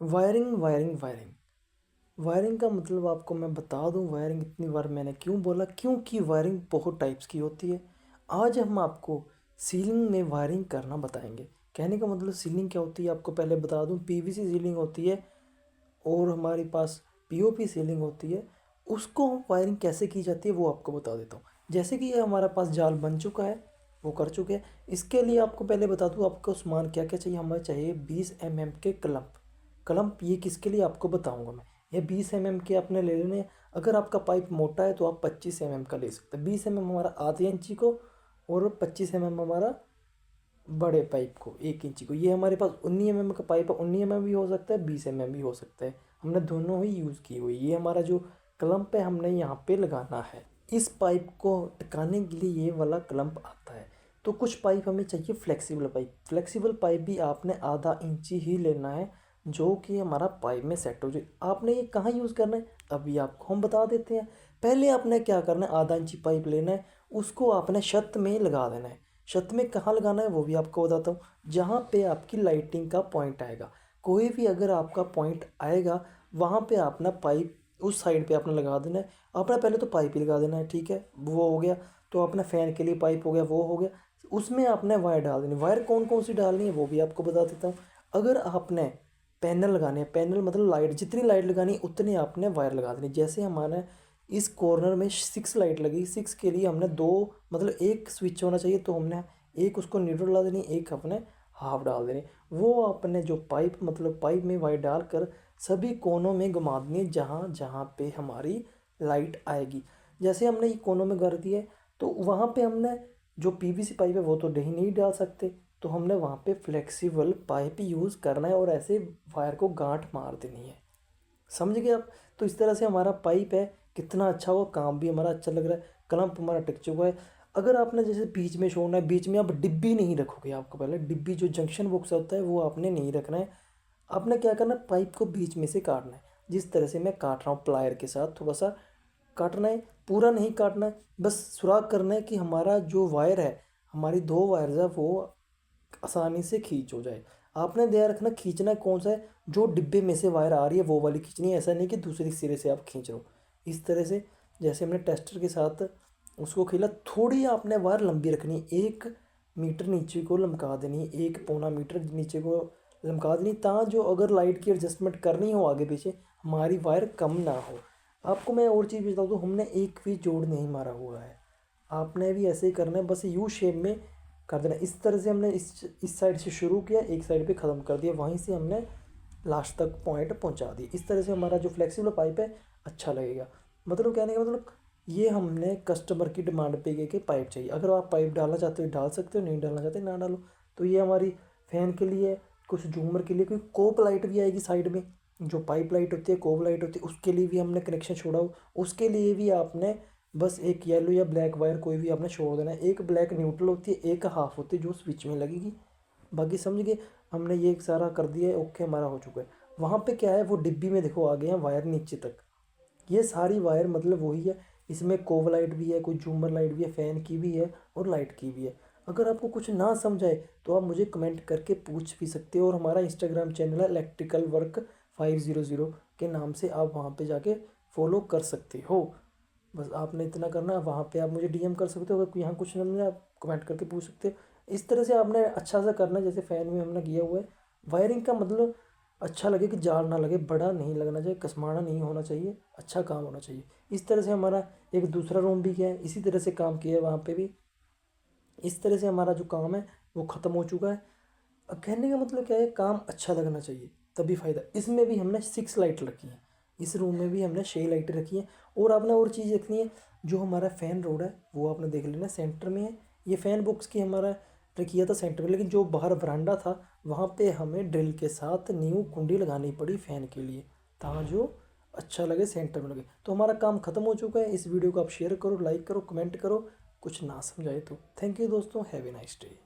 Wiring wiring wiring wiring का मतलब आपको मैं बता दूं, वायरिंग इतनी बार मैंने क्यों बोला, क्योंकि वायरिंग बहुत टाइप्स की होती है। आज हम आपको सीलिंग में वायरिंग करना बताएंगे। कहने का मतलब सीलिंग क्या होती है आपको पहले बता दूं। पीवीसी सीलिंग होती है और हमारे पास पीओपी सीलिंग होती है। उसको वायरिंग कैसे की जाती है वो आपको बता देता हूँ। जैसे कि ये हमारा पास जाल बन चुका है, वो कर चुके हैं। इसके लिए आपको पहले बता दूँ आपको सामान क्या क्या चाहिए। हमें चाहिए 20 mm के क्लम्प। क्लम्प ये किसके लिए आपको बताऊंगा मैं। ये 20 mm के आपने ले लेने हैं। अगर आपका पाइप मोटा है तो आप 25 mm का ले सकते हैं। 20 mm हमारा आधे इंची को और 25 mm हमारा बड़े पाइप को 1 इंची को। ये हमारे पास 19 mm का पाइप है, 19 mm भी हो सकता है, 20 mm भी हो सकता है। हमने दोनों ही यूज़ की हुई। ये हमारा जो क्लम्प है हमने यहाँ पे लगाना है। इस पाइप को टिकाने के लिए ये वाला क्लम्प आता है। तो कुछ पाइप हमें चाहिए फ्लेक्सिबल पाइप। फ्लेक्सिबल पाइप भी आपने आधा इंची ही लेना है, जो कि हमारा पाइप में सेट हो जाए। आपने ये कहाँ यूज़ करना है अभी आपको हम बता देते हैं। पहले आपने क्या करना है, आधा इंची पाइप लेना है, उसको आपने छत में लगा देना है। छत में कहाँ लगाना है वो भी आपको बताता हूँ। जहाँ पे आपकी लाइटिंग का पॉइंट आएगा, कोई भी अगर आपका पॉइंट आएगा वहाँ पे अपना पाइप उस साइड पे आपने लगा देना है। अपना पहले तो पाइप ही लगा देना है, ठीक है, वो हो गया। तो अपना फ़ैन के लिए पाइप हो गया, वो हो गया। उसमें आपने वायर डाल देनी। वायर कौन कौन सी डालनी है वो भी आपको बता देता हूँ। अगर आपने पैनल लगाने हैं, पैनल मतलब लाइट, जितनी लाइट लगानी है उतनी आपने वायर लगा देनी। जैसे हमारा इस कॉर्नर में 6 लाइट लगी, 6 के लिए हमने दो, मतलब एक स्विच होना चाहिए, तो हमने एक उसको न्यूट्रल डाल देनी, एक अपने हाफ डाल देनी। वो अपने जो पाइप, मतलब पाइप में वायर डालकर सभी कोनों में घुमा देनी, जहाँ जहाँ पे हमारी लाइट आएगी। जैसे हमने ये कोनों में कर दिया है, तो वहाँ पे हमने जो पीवीसी पाइप है वो तो नहीं डाल सकते, तो हमने वहाँ पे फ्लेक्सिबल पाइप यूज़ करना है और ऐसे वायर को गांठ मार देनी है। समझ गए आप। तो इस तरह से हमारा पाइप है, कितना अच्छा हुआ, काम भी हमारा अच्छा लग रहा है, क्लम्प हमारा टिक चुका है। अगर आपने जैसे बीच में छोड़ना है, बीच में आप डिब्बी नहीं रखोगे। आपको पहले डिब्बी जो जंक्शन बॉक्स होता है वो आपने नहीं रखना है। आपने क्या करना है, पाइप को बीच में से काटना है। जिस तरह से मैं काट रहा हूँ प्लायर के साथ, थोड़ा सा काटना है, पूरा नहीं काटना है। बस सुराख करना है कि हमारा जो वायर है, हमारी दो वायर्स है वो आसानी से खींच हो जाए। आपने ध्यान रखना खींचना कौन सा है, जो डिब्बे में से वायर आ रही है वो वाली खींचनी है। ऐसा नहीं कि दूसरे सिरे से आप खींच रहे हो। इस तरह से जैसे हमने टेस्टर के साथ उसको खेला, थोड़ी आपने वायर लंबी रखनी है, 1 मीटर नीचे को लमका देनी है, 1 पौना मीटर नीचे को लमका देनी, ताकि जो अगर लाइट की एडजस्टमेंट करनी हो आगे पीछे, हमारी वायर कम ना हो। आपको मैं और चीज़ बता दूँ, हमने एक भी जोड़ नहीं मारा हुआ है। आपने भी ऐसे ही करना है, बस यू शेप में कर देना। इस तरह से हमने इस साइड से शुरू किया, एक साइड पे ख़त्म कर दिया, वहीं से हमने लास्ट तक पॉइंट पहुंचा दी। इस तरह से हमारा जो फ्लेक्सिबल पाइप है अच्छा लगेगा। मतलब कहने का मतलब ये हमने कस्टमर की डिमांड पे गए कि पाइप चाहिए। अगर आप पाइप डालना चाहते हो डाल सकते हो, नहीं डालना चाहते ना डालो। तो ये हमारी फ़ैन के लिए, कुछ झूमर के लिए, कोई कोप लाइट भी आएगी साइड में, जो पाइप लाइट होती है, कोप लाइट होती है, उसके लिए भी हमने कनेक्शन छोड़ा हो। उसके लिए भी आपने बस एक येलो या ब्लैक वायर कोई भी आपने छोड़ देना है। एक ब्लैक न्यूट्रल होती है, एक हाफ होती है जो स्विच में लगेगी। बाकी समझ गए। हमने ये सारा कर दिया है, ओके हमारा हो चुका है। वहाँ पे क्या है, वो डिब्बी में देखो आ गए हैं वायर नीचे तक। ये सारी वायर मतलब वही है। इसमें कोव लाइट भी है, कोई झूमर लाइट भी है, फ़ैन की भी है और लाइट की भी है। अगर आपको कुछ ना समझाए तो आप मुझे कमेंट करके पूछ भी सकते हो। और हमारा इंस्टाग्राम चैनल है इलेक्ट्रिकल वर्क 500 के नाम से, आप वहाँ पे जाके फॉलो कर सकते हो। बस आपने इतना करना है। वहाँ पे आप मुझे डीएम कर सकते हो, अगर यहाँ कुछ नहीं है आप कमेंट करके पूछ सकते हो। इस तरह से आपने अच्छा सा करना है, जैसे फ़ैन में हमने किया हुआ है। वायरिंग का मतलब अच्छा लगे, कि जाड़ ना लगे, बड़ा नहीं लगना चाहिए, कसमाना नहीं होना चाहिए, अच्छा काम होना चाहिए। इस तरह से हमारा एक दूसरा रूम भी किया है, इसी तरह से काम किया है वहाँ पे भी। इस तरह से हमारा जो काम है वो ख़त्म हो चुका है। अब कहने का मतलब क्या है, काम अच्छा लगना चाहिए तभी फ़ायदा। इसमें भी हमने 6 लाइट रखी हैं, इस रूम में भी हमने 6 लाइटें रखी हैं। और आपने और चीज़ रखनी है, जो हमारा फ़ैन रोड है वो आपने देख लेना सेंटर में है। ये फ़ैन बॉक्स की हमारा किया था सेंटर में, लेकिन जो बाहर वरांडा था वहाँ पे हमें ड्रिल के साथ न्यू कुंडी लगानी पड़ी फ़ैन के लिए, ताकि जो अच्छा लगे, सेंटर में लगे। तो हमारा काम ख़त्म हो चुका है। इस वीडियो को आप शेयर करो, लाइक करो, कमेंट करो। कुछ ना समझाए तो थैंक यू दोस्तों, हैव ए नाइस डे।